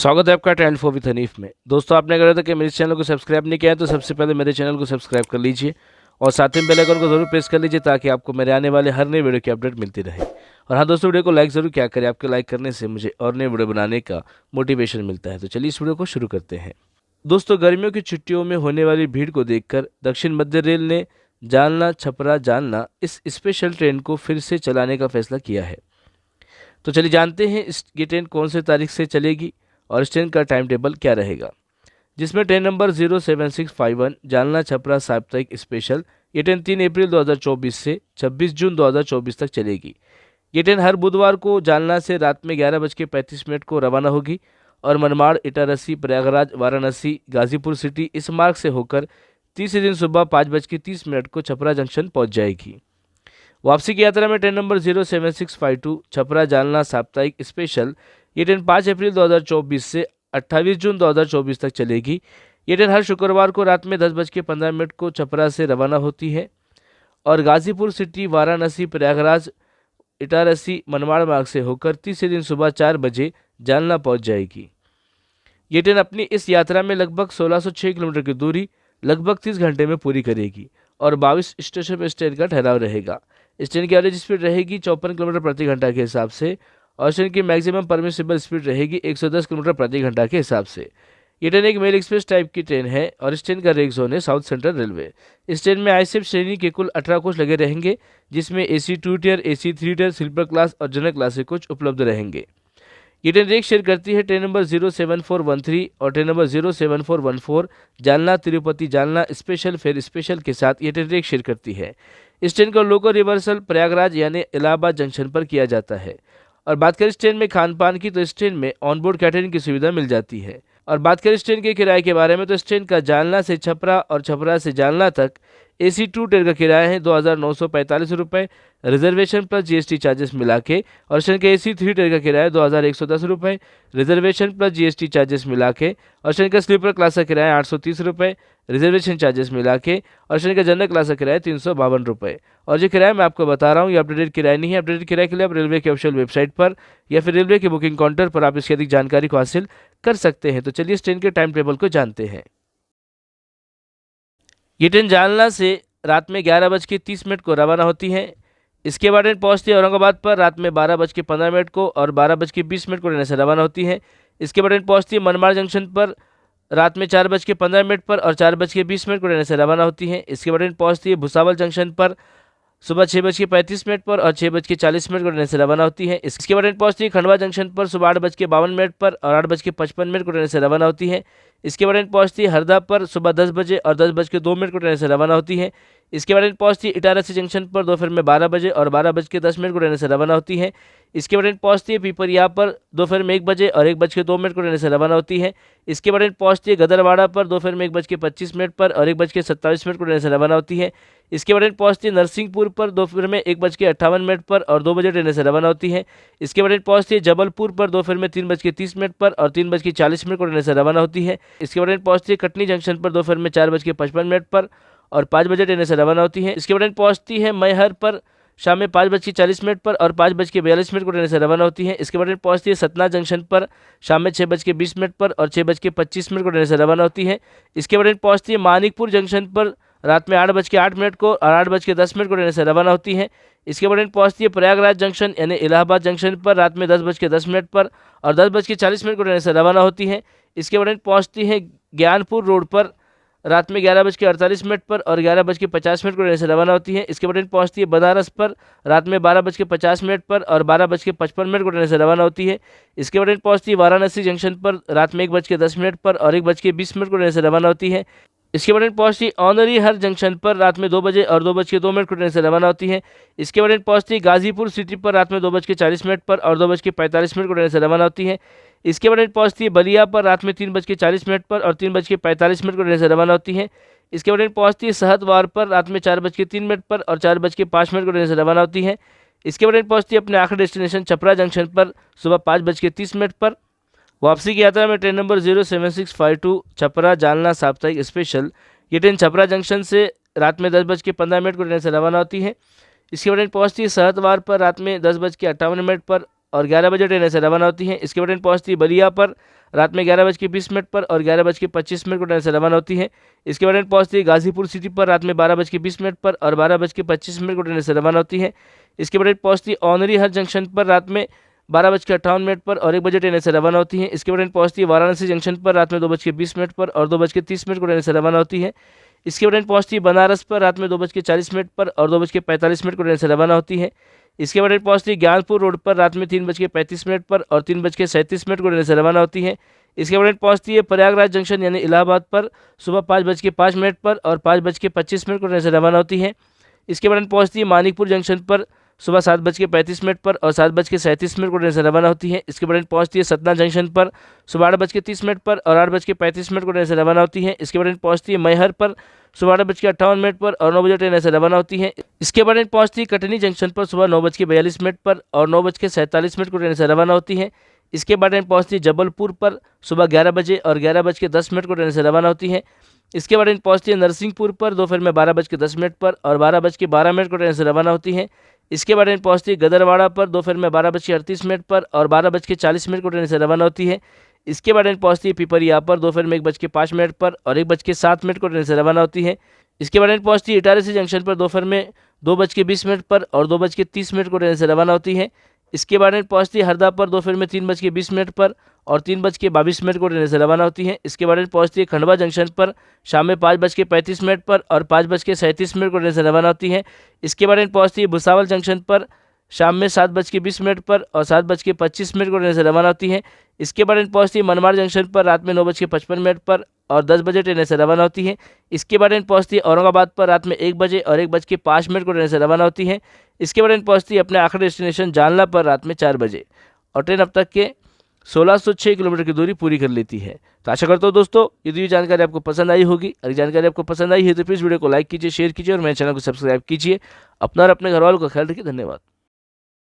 स्वागत है आपका टैलेंट फॉर विद हनीफ में। दोस्तों, आपने अगर तक मेरे चैनल को सब्सक्राइब नहीं किया है तो सबसे पहले मेरे चैनल को सब्सक्राइब कर लीजिए और साथ ही बेल आइकन को जरूर प्रेस कर लीजिए ताकि आपको मेरे आने वाले हर नए वीडियो की अपडेट मिलती रहे। और हाँ दोस्तों, वीडियो को लाइक ज़रूर क्या करें, आपके लाइक करने से मुझे और नए वीडियो बनाने का मोटिवेशन मिलता है। तो चलिए इस वीडियो को शुरू करते हैं। दोस्तों, गर्मियों की छुट्टियों में होने वाली भीड़ को देखकर दक्षिण मध्य रेल ने जालना छपरा जालना इस स्पेशल ट्रेन को फिर से चलाने का फैसला किया है। तो चलिए जानते हैं ये ट्रेन कौन से तारीख से चलेगी और इस ट्रेन का टाइम टेबल क्या रहेगा। जिसमें ट्रेन नंबर 07651 जालना छपरा साप्ताहिक स्पेशल, ये ट्रेन 3 अप्रैल 2024 से 26 जून 2024 तक चलेगी। ये ट्रेन हर बुधवार को जालना से रात में 11:35 को रवाना होगी और मनमाड़, इटारसी, प्रयागराज, वाराणसी, गाजीपुर सिटी इस मार्ग से होकर तीसरे दिन सुबह 5:30 को छपरा जंक्शन पहुंच जाएगी। वापसी की यात्रा में ट्रेन नंबर 07652 छपरा जालना साप्ताहिक स्पेशल, ये ट्रेन 5 अप्रैल 2024 से 28 जून 2024 तक चलेगी। ये ट्रेन हर शुक्रवार को रात में 10:15 को छपरा से रवाना होती है और गाजीपुर सिटी, वाराणसी, प्रयागराज, इटारसी, मनमाड़ मार्ग से होकर तीसरे दिन सुबह 4 बजे जालना पहुंच जाएगी। ये ट्रेन अपनी इस यात्रा में लगभग 1606 किलोमीटर की दूरी लगभग 30 घंटे में पूरी करेगी और 22 स्टेशन पर इस ट्रेन का ठहराव रहेगा। इस ट्रेन की एवरेज स्पीड रहेगी 54 किलोमीटर प्रति घंटा के हिसाब से और इस ट्रेन की मैक्सिमम परमिसिबल स्पीड रहेगी 110 किलोमीटर प्रति घंटा के हिसाब से। ये ट्रेन एक मेल एक्सप्रेस टाइप की ट्रेन है और इस ट्रेन का रेक जोन है साउथ सेंट्रल रेलवे। इस ट्रेन में आईएसएफ श्रेणी के कुल 18 कोच लगे रहेंगे, जिसमें AC 2 tier, AC 3 tier, sleeper class और जनरल क्लास के कोच उपलब्ध रहेंगे। ये ट्रेन रेक शेयर करती है ट्रेन नंबर 07413 और train number 07414 Jalna Tirupati Jalna special fair special के साथ ये ट्रेन रेक शेयर करती है। इस ट्रेन का लोकल रिवर्सल प्रयागराज यानी इलाहाबाद जंक्शन पर किया जाता है। और बात करें इस ट्रेन में खान पान की, तो इस ट्रेन में ऑनबोर्ड कैटरिंग की सुविधा मिल जाती है। और बात करें इस ट्रेन के किराए के बारे में, तो इस ट्रेन का जालना से छपरा और छपरा से जालना तक AC 2 टियर का किराया है 2945 रुपये रिजर्वेशन प्लस GST चार्जेस मिला के, और इस ट्रेन के AC 3 टियर का किराया 2110 रुपये रिजर्वेशन प्लस GST चार्जेस मिला के, और इस ट्रेन का स्लीपर क्लास का किराया 830 रुपये रिजर्वेशन चार्जेस मिला के, और इस ट्रेन का जनरल क्लास का किराया 352 रुपये। और जो किराया मैं आपको बता रहा हूँ ये अपडेटेड किराया नहीं है। अपडेटेड किराए के लिए आप रेलवे के ऑफिशियल वेबसाइट पर या फिर रेलवे के बुकिंग काउंटर पर आप इसकी अधिक जानकारी को हासिल कर सकते हैं। तो चलिए इस ट्रेन के टाइम टेबल को जानते हैं। ये ट्रेन जालना से रात में 11:30 को रवाना होती है। इसके बाद ट्रेन पहुंचती है औरंगाबाद पर रात में 12:15 को और 12:20 को ट्रेन से रवाना होती है। इसके बाद ट्रेन पहुंचती है मनमाड़ जंक्शन पर रात में 4:15 पर और 4:20 को ट्रेन से रवाना होती है। इसके बाद ट्रेन पहुंचती है भुसावल जंक्शन पर सुबह 6:35 पर और 6:40 को ट्रेन से रवाना होती है। इसके बाद ट्रेन पहुंचती है खंडवा जंक्शन पर सुबह 8:52 पर और 8:55 को ट्रेन से रवाना होती है। इसके बाद ट्रेन पहुंचती है हरदा पर सुबह 10 बजे और 10:02 को ट्रेन से रवाना होती है। इसके बाद ट्रेन पहुंचती है इटारसी जंक्शन पर दोपहर में 12 बजे और 12:10 को ट्रेन से रवाना होती है। इसके बाद ट्रेन पहुंचती है पीपरिया पर दोपहर में 1 बजे और 1:02 को ट्रेन से रवाना होती है। इसके बाद ट्रेन पहुंचती है गदरवाड़ा पर दोपहर में 1:25 पर और 1:27 को ट्रेन से रवाना होती है। इसके बाद ट्रेन पहुंचती है नरसिंहपुर पर दोपहर में 1:58 पर और 2 बजे ट्रेन से रवाना होती है। इसके बाद ट्रेन पहुंचती है जबलपुर पर दोपहर में 3:30 पर और 3:40 को ट्रेन से रवाना होती है। इसके बाद ट्रेन पहुंचती है कटनी जंक्शन पर दोपहर में 4:55 पर और 5 बजे ट्रेन से रवाना होती है। इसके बाद ट्रेन पहुंचती है मैहर पर शाम में 5:40 पर और 5:42 को ट्रेन से रवाना होती है। इसके बाद ट्रेन पहुंचती है सतना जंक्शन पर शाम में 6:20 पर और 6:25 को ट्रेन से रवाना होती है। इसके बाद ट्रेन पहुंचती है मानिकपुर जंक्शन पर रात में 8:08 को और 8:10 को ट्रेन से रवाना होती है। इसके बाद ट्रेन पहुंचती है प्रयागराज जंक्शन यानी इलाहाबाद जंक्शन पर रात में 10:10 पर और 10:40 को ट्रेन से रवाना होती है। इसके बाद ट्रेन पहुंचती है ज्ञानपुर रोड पर रात में 11:48 पर और 11:50 को ट्रेन से रवाना होती है। इसके बाद ट्रेन पहुंचती है बनारस पर रात में 12:50 पर और 12:55 को ट्रेन से रवाना होती है। इसके बाद ट्रेन पहुंचती है वाराणसी जंक्शन पर रात में 1:10 पर और 1:20 को ट्रेन से रवाना होती है। इसके बाद ट्रेन पहुंचती है औनरी हर जंक्शन पर रात में 2 बजे और 2:02 को ट्रेन से रवाना होती है। इसके बाद ट्रेन पहुंचती है गाजीपुर सिटी पर रात में 2:40 पर और 2:45 को ट्रेन से रवाना होती है। इसके बाद ट्रेन पहुंचती है बलिया पर रात में 3:40 पर और 3:45 को ट्रेन से रवाना होती है। इसके बाद ट्रेन पहुंचती है सहतवार पर रात में 4:03 पर और 4:05 को ट्रेन से रवाना होती है। इसके बाद ट्रेन पहुंचती है अपने आखिरी डेस्टिनेशन छपरा जंक्शन पर सुबह 5:30 पर। वापसी की यात्रा में ट्रेन नंबर 07652 छपरा जालना साप्ताहिक स्पेशल, ये ट्रेन छपरा जंक्शन से रात में 10:15 को ट्रेन से रवाना होती है। इसके बाद ट्रेन पहुंचती है सहतवार पर रात में 10:58 पर और 11 बजे ट्रेन से रवाना होती है। इसके बाद ट्रेन पहुँचती है बलिया पर रात में 11:20 पर और 11:25 को ट्रेन से रवाना होती है। इसके बाद ट्रेन पहुँचती है गाजीपुर सिटी पर रात में 12:20 पर और 12:25 को ट्रेन से रवाना होती है। इसके बाद ट्रेन पहुँचती है औनरी हर जंक्शन पर रात में 12:58 पर और 1 बजे ट्रेन से रवाना होती है। इसके बाद ट्रेन पहुँचती है वाराणसी जंक्शन पर रात में 2:20 पर और 2:30 को ट्रेन से रवाना होती है। इसके बाद ट्रेन पहुँचती है बनारस पर रात में 2:40 पर और 2:45 को ट्रेन से रवाना होती है। इसके बाद ट्रेन पहुँचती है ज्ञानपुर रोड पर रात में 3:35 पर और 3:37 को ट्रेन से रवाना होती है। इसके बाद ट्रेन पहुँचती है प्रयागराज जंक्शन यानी इलाहाबाद पर सुबह 5:05 पर और 5:25 को ट्रेन से रवाना होती है। इसके बाद ट्रेन पहुँचती है मानिकपुर जंक्शन पर सुबह 7:35 पर और 7:37 को ट्रेन से रवाना होती है। इसके बाद ट्रेन पहुँचती है सतना जंक्शन पर सुबह 8:30 पर और 8:35 को ट्रेन से रवाना होती है। इसके बाद ट्रेन पहुँचती है मैहर पर सुबह 8:58 पर और 9 बजे ट्रेन से रवाना होती है। इसके बाद ट्रेन पहुँचती है कटनी जंक्शन पर सुबह 9:42 पर और 9:47 को ट्रेन से रवाना होती है। इसके बाद ट्रेन पहुँचती है जबलपुर पर सुबह 11 बजे और 11:10 को ट्रेन से रवाना होती है। इसके बाद ट्रेन पहुँचती है नरसिंहपुर पर दोपहर में 12:10 पर और 12:12 को ट्रेन से रवाना होती है। इसके बाद ट्रेन पहुँचती है गदरवाड़ा पर दोपहर में 12:38 पर और 12:40 को ट्रेन से रवाना होती है। इसके बाद ट्रेन पहुँचती है पिपरिया पर दोपहर में 1:05 पर और 1:07 को ट्रेन से रवाना होती है। इसके बाद ट्रेन पहुँचती है इटारसी जंक्शन पर दोपहर में 2:20 पर और 2:30 को ट्रेन से रवाना होती है। इसके बाद ट्रेन पहुँचती है हरदा पर दोपहर में 3:20 पर और 3:22 को ट्रेन से रवाना होती है। इसके बाद ट्रेन पहुँचती है खंडवा जंक्शन पर शाम में 5:35 पर और 5:37 को ट्रेन से रवाना होती है। इसके बाद ट्रेन पहुँचती है भुसावल जंक्शन पर शाम में 7:20 पर और 7:25 को ट्रेन से रवाना होती है। इसके बाद ट्रेन पहुँचती है मनमाड़ जंक्शन पर रात में 9:55 पर और 10 बजे ट्रेन से रवाना होती है। इसके बाद ट्रेन पहुँचती है औरंगाबाद पर रात में 1 बजे और 1:05 को ट्रेन से रवाना होती है। इसके बाद ट्रेन पहुँचती है अपने आखिरी डेस्टिनेशन जानला पर रात में 4 बजे और ट्रेन अब तक के 1606 किलोमीटर की दूरी पूरी कर लेती है। तो आशा करता हूँ दोस्तों यदि ये जानकारी आपको पसंद आई होगी। अगर जानकारी आपको पसंद आई है तो प्लीज़ वीडियो को लाइक कीजिए, शेयर कीजिए और मेरे चैनल को सब्सक्राइब कीजिए। अपना और अपने घर वालों का ख्याल रखिए। धन्यवाद।